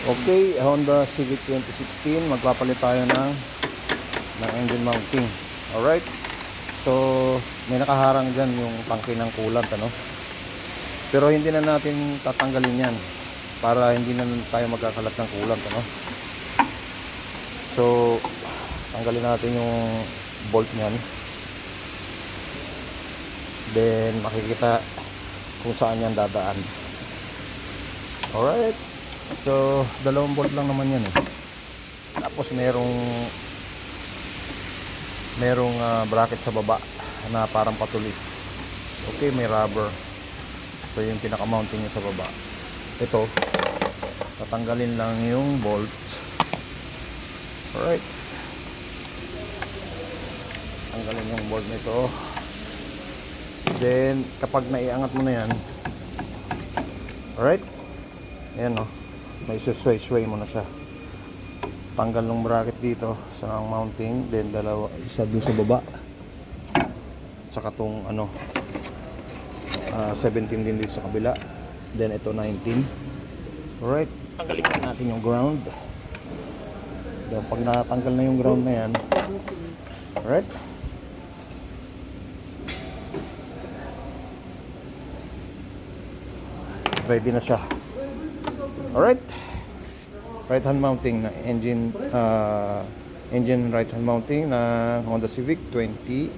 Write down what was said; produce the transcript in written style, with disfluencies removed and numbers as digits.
Okay, Honda Civic 2016, magpapalit tayo ng engine mounting. Alright, so may nakaharang dyan yung tangke ng coolant, ano? Pero hindi na natin tatanggalin yan para hindi na tayo magkakalat ng coolant, ano? So tanggalin natin yung bolt nyan, then makikita kung saan yan dadaan. Alright, so dalawang bolt lang naman yan eh. Tapos merong bracket sa baba na parang patulis. Okay, may rubber. So yung pinaka-mounting niya sa baba. Ito, tatanggalin lang yung bolt. Alright, tanggalin yung bolt nito. Then kapag naiangat mo na yan, alright, ayan o, may sway mo na siya. Tanggal ng bracket dito sa mounting, then dalawa, isa dun sa baba, tsaka tong 17 din dito sa kabila, then ito 19. Alright, tanggalin natin yung ground. Then pag natanggal na yung ground na yan, alright, ready na siya. Alright, right hand mounting na engine right hand mounting na Honda Civic 2016.